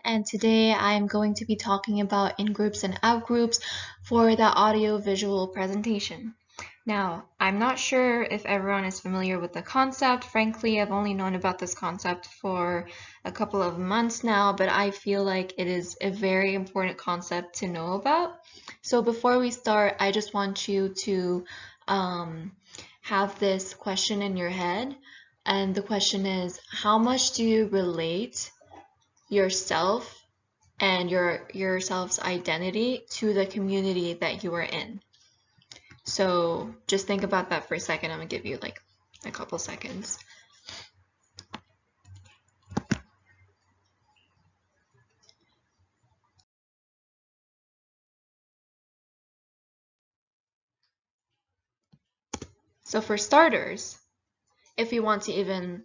And today I'm going to be talking about in-groups and out-groups for the audio-visual presentation. Now, I'm not sure if everyone is familiar with the concept. Frankly, I've only known about this concept for a couple of months now, but I feel like it is a very important concept to know about. So before we start, I just want you to have this question in your head. And the question is, how much do you relate yourself and yourself's identity to the community that you are in? So just think about that for a second. I'm gonna give you like a couple seconds. So for starters, if you want to even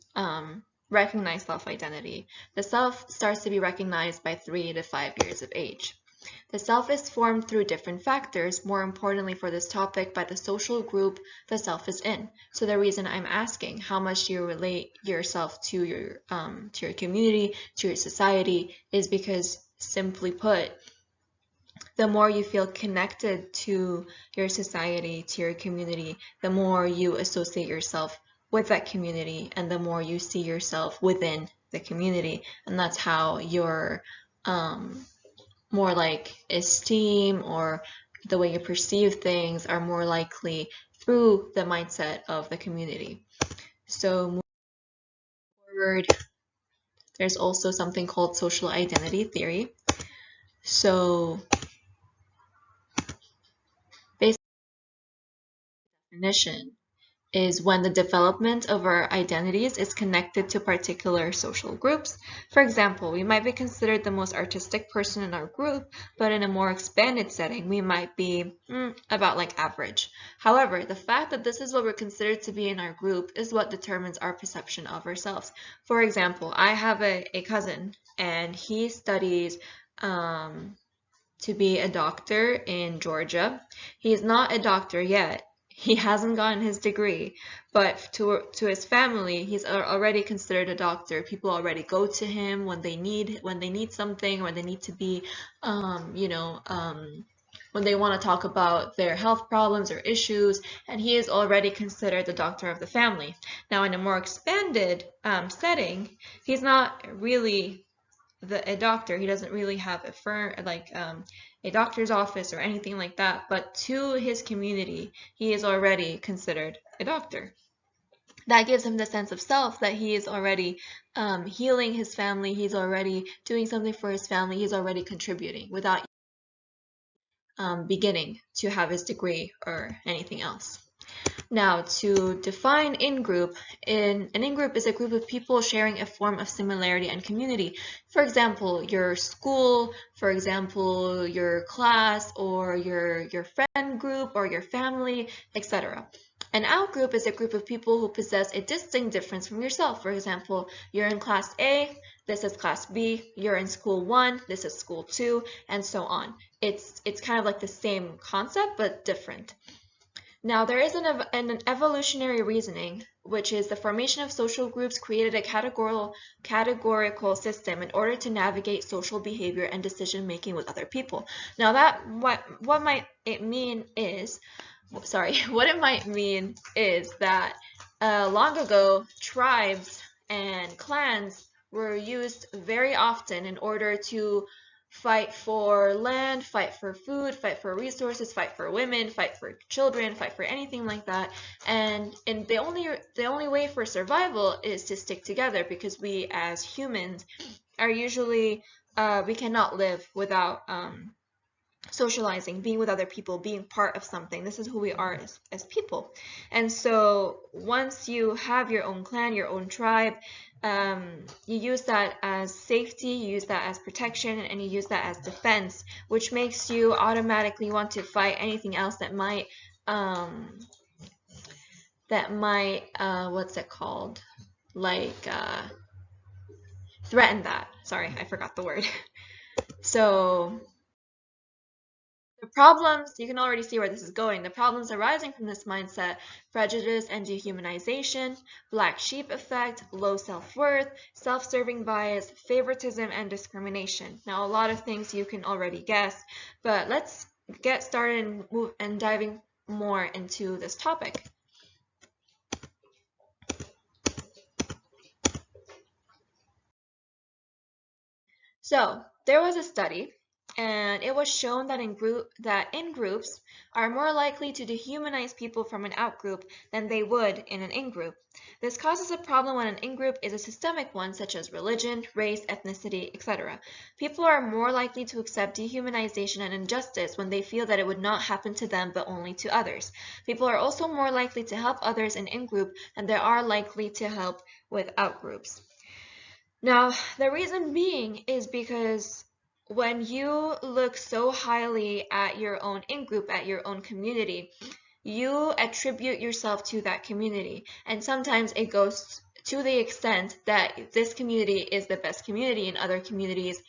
recognize self-identity, the self starts to be recognized by 3 to 5 years of age. The self is formed through different factors, more importantly for this topic, by the social group the self is in. So the reason I'm asking how much do you relate yourself to your community, to your society, is because, simply put, the more you feel connected to your society, to your community, the more you associate yourself with that community and the more you see yourself within the community. And that's how your more like esteem or the way you perceive things are more likely through the mindset of the community. So moving forward, there's also something called social identity theory. So basically, definition is when the development of our identities is connected to particular social groups. For example, we might be considered the most artistic person in our group, but in a more expanded setting, we might be about like average. However, the fact that this is what we're considered to be in our group is what determines our perception of ourselves. For example, I have a cousin, and he studies to be a doctor in Georgia. He's not a doctor yet. He hasn't gotten his degree, but to his family, he's already considered a doctor. People already go to him when they need something, when they need to be, when they want to talk about their health problems or issues, and he is already considered the doctor of the family. Now, in a more expanded setting, he's not really a doctor. He doesn't really have a firm like a doctor's office or anything like that, but to his community he is already considered a doctor. That gives him the sense of self that he is already healing his family, he's already doing something for his family, he's already contributing without beginning to have his degree or anything else. Now, to define in-group, an in-group is a group of people sharing a form of similarity and community. For example, your school, for example, your class, or your friend group, or your family, etc. An out-group is a group of people who possess a distinct difference from yourself. For example, you're in class A, this is class B, you're in school 1, this is school 2, and so on. It's kind of like the same concept, but different. Now, there is an evolutionary reasoning, which is the formation of social groups created a categorical system in order to navigate social behavior and decision making with other people. Now, what might it mean is, what it might mean is that long ago, tribes and clans were used very often in order to fight for land, fight for food, fight for resources, fight for women, fight for children, fight for anything like that. And the only way for survival is to stick together, because we as humans are usually we cannot live without socializing, being with other people, being part of something. This is who we are as people. And so once you have your own clan, your own tribe, you use that as safety, you use that as protection, and you use that as defense, which makes you automatically want to fight anything else that might what's it called, like threaten that. Sorry, I forgot the word. So The problems, you can already see where this is going. The problems arising from this mindset: prejudice and dehumanization, black sheep effect, low self-worth, self-serving bias, favoritism, and discrimination. Now, a lot of things you can already guess, but let's get started and diving more into this topic. So there was a study, and it was shown that in-groups are more likely to dehumanize people from an out-group than they would in an in-group. This causes a problem when an in-group is a systemic one, such as religion, race, ethnicity, etc. People are more likely to accept dehumanization and injustice when they feel that it would not happen to them but only to others. People are also more likely to help others in in-group than they are likely to help with out-groups. Now, the reason being is because when you look so highly at your own in-group, at your own community, you attribute yourself to that community. And sometimes it goes to the extent that this community is the best community, and other communities,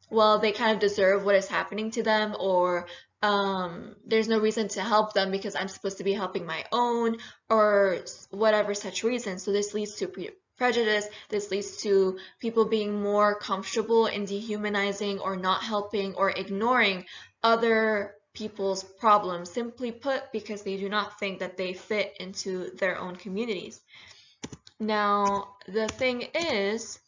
well, they kind of deserve what is happening to them, or there's no reason to help them because I'm supposed to be helping my own, or whatever such reason. So this leads to prejudice. This leads to people being more comfortable in dehumanizing or not helping or ignoring other people's problems, simply put, because they do not think that they fit into their own communities. Now, the thing is,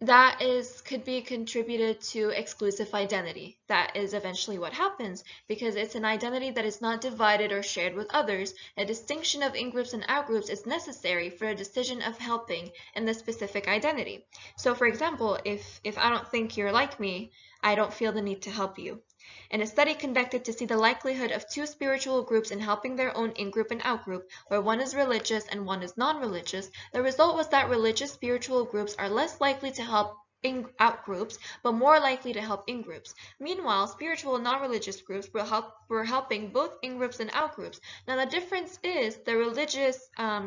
that could be contributed to exclusive identity. That is eventually what happens, because it's an identity that is not divided or shared with others. A distinction of in-groups and out-groups is necessary for a decision of helping in the specific identity. So for example, if I don't think you're like me, I don't feel the need to help you. In a study conducted to see the likelihood of two spiritual groups in helping their own in-group and out-group, where one is religious and one is non-religious, the result was that religious spiritual groups are less likely to help out-groups, but more likely to help in-groups. Meanwhile, spiritual and non-religious groups were helping both in-groups and out-groups. Now the difference is the religious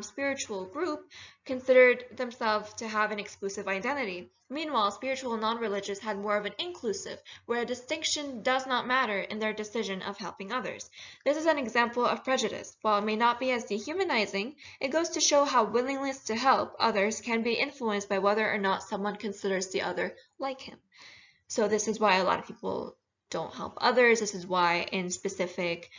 spiritual group considered themselves to have an exclusive identity. Meanwhile, spiritual and non-religious had more of an inclusive, where a distinction does not matter in their decision of helping others. This is an example of prejudice. While it may not be as dehumanizing, it goes to show how willingness to help others can be influenced by whether or not someone considers the other like him. So this is why a lot of people don't help others. This is why in specific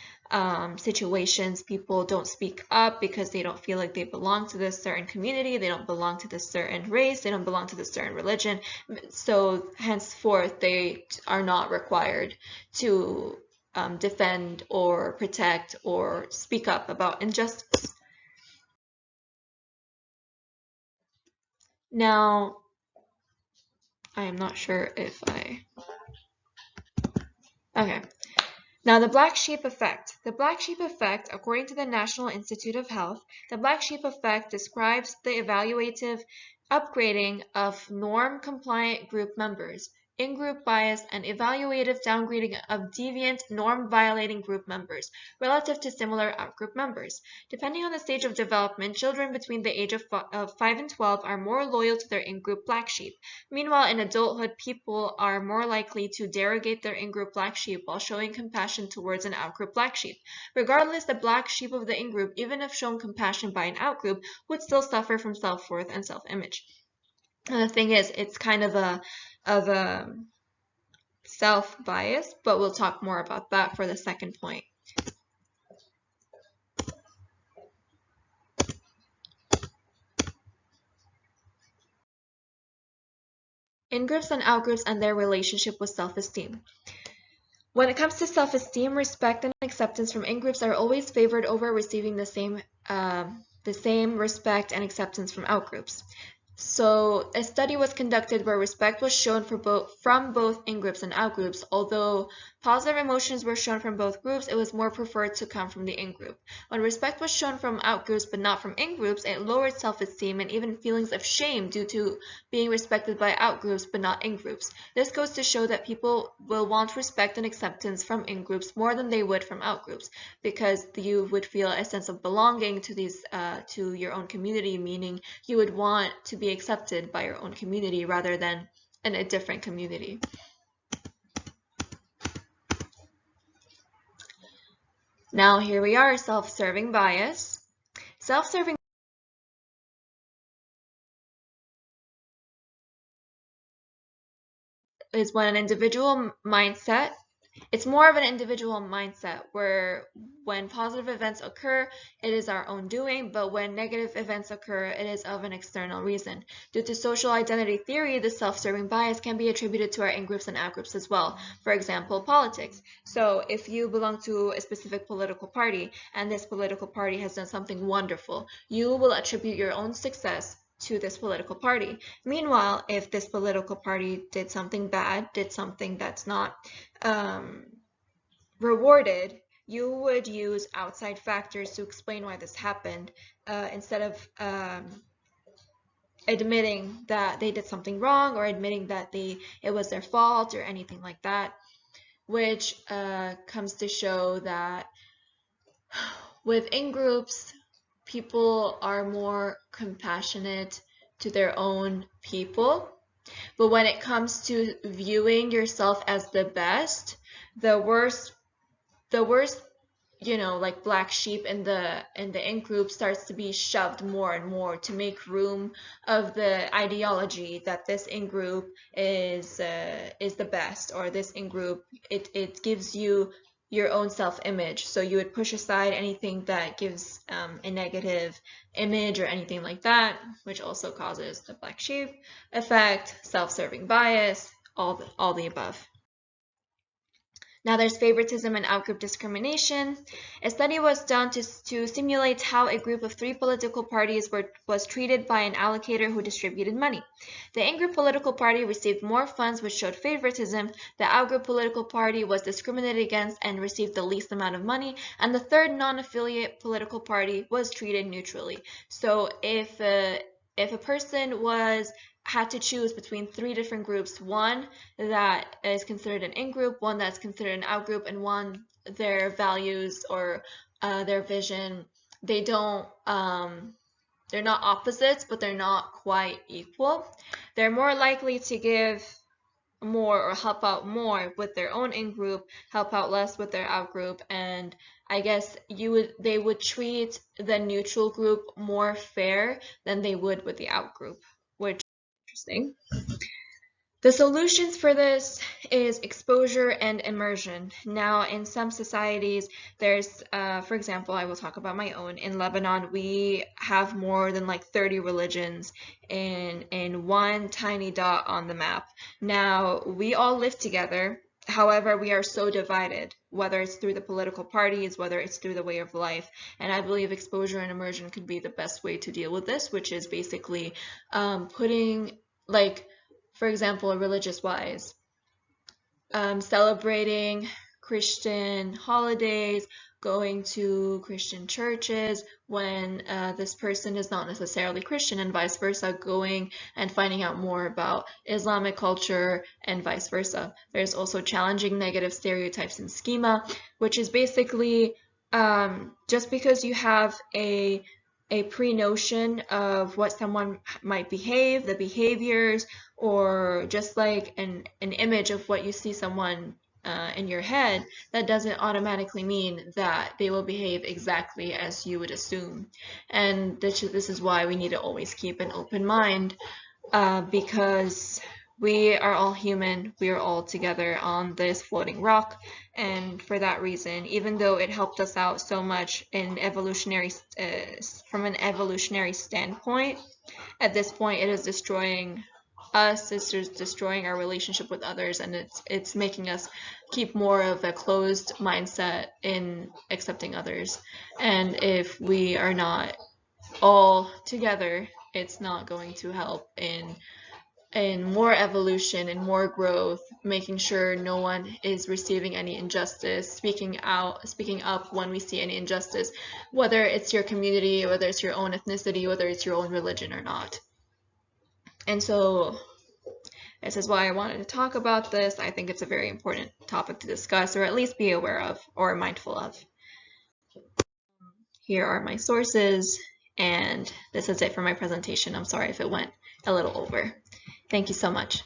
situations people don't speak up, because they don't feel like they belong to this certain community, they don't belong to this certain race, they don't belong to this certain religion. So henceforth they are not required to defend or protect or speak up about injustice. Now, I am not sure if okay. Now, the black sheep effect. The black sheep effect, according to the National Institute of Health, the black sheep effect describes the evaluative upgrading of norm-compliant group members, in-group bias, and evaluative downgrading of deviant, norm-violating group members relative to similar out-group members. Depending on the stage of development, children between the age of 5 and 12 are more loyal to their in-group black sheep. Meanwhile, in adulthood, people are more likely to derogate their in-group black sheep while showing compassion towards an out-group black sheep. Regardless, the black sheep of the in-group, even if shown compassion by an out-group, would still suffer from self-worth and self-image. And the thing is, it's kind of a self-bias, but we'll talk more about that for the second point. In-groups and out-groups and their relationship with self-esteem. When it comes to self-esteem, respect and acceptance from in-groups are always favored over receiving the same respect and acceptance from out-groups. So a study was conducted where respect was shown from both in-groups and out-groups. Although positive emotions were shown from both groups, it was more preferred to come from the in-group. When respect was shown from out-groups but not from in-groups, it lowered self-esteem and even feelings of shame due to being respected by out-groups but not in-groups. This goes to show that people will want respect and acceptance from in-groups more than they would from out-groups, because you would feel a sense of belonging to these to your own community, meaning you would want to be be accepted by your own community rather than in a different community. Now here we are, self-serving bias. Self-serving is when an individual mindset, it's more of an individual mindset where when positive events occur, it is our own doing, but when negative events occur, it is of an external reason. Due to social identity theory, the self-serving bias can be attributed to our in-groups and out-groups as well. For example, politics. So if you belong to a specific political party and this political party has done something wonderful, you will attribute your own success to this political party. Meanwhile, if this political party did something bad, did something that's not rewarded, you would use outside factors to explain why this happened instead of admitting that they did something wrong or admitting that it was their fault or anything like that, which comes to show that with in-groups, people are more compassionate to their own people. But when it comes to viewing yourself as the best, the worst, like black sheep in the in-group starts to be shoved more and more to make room of the ideology that this in-group is the best, or this in-group, it gives you your own self-image. So you would push aside anything that gives a negative image or anything like that, which also causes the black sheep effect, self-serving bias, all the above. Now there's favoritism and outgroup discrimination. A study was done to simulate how a group of 3 political parties was treated by an allocator who distributed money. The in-group political party received more funds, which showed favoritism. The out-group political party was discriminated against and received the least amount of money. And the third non-affiliate political party was treated neutrally. So if a person had to choose between 3 different groups, one that is considered an in-group, one that's considered an out-group, and one their values or their vision, they're not opposites, but they're not quite equal. They're more likely to give more or help out more with their own in-group, help out less with their out-group, and I guess they would treat the neutral group more fair than they would with the out-group, which interesting. The solutions for this is exposure and immersion. Now, in some societies, there's, for example, I will talk about my own. In Lebanon, we have more than like 30 religions in one tiny dot on the map. Now, we all live together. However, we are so divided, whether it's through the political parties, whether it's through the way of life. And I believe exposure and immersion could be the best way to deal with this, which is basically putting, like, for example, religious-wise, celebrating Christian holidays, going to Christian churches when this person is not necessarily Christian, and vice versa, going and finding out more about Islamic culture and vice versa. There's also challenging negative stereotypes and schema, which is basically just because you have a pre-notion of what someone might behave, the behaviors, or just like an image of what you see someone in your head, that doesn't automatically mean that they will behave exactly as you would assume. And this is why we need to always keep an open mind, because we are all human, we are all together on this floating rock, and for that reason, even though it helped us out so much in from an evolutionary standpoint, at this point it is destroying us, it's just destroying our relationship with others, and it's making us keep more of a closed mindset in accepting others. And if we are not all together, it's not going to help in more evolution and more growth, making sure no one is receiving any injustice, speaking up when we see any injustice, whether it's your community, whether it's your own ethnicity, whether it's your own religion or not. And so this is why I wanted to talk about this. I think it's a very important topic to discuss, or at least be aware of or mindful of. Here are my sources, and this is it for my presentation. I'm sorry if it went a little over. Thank you so much.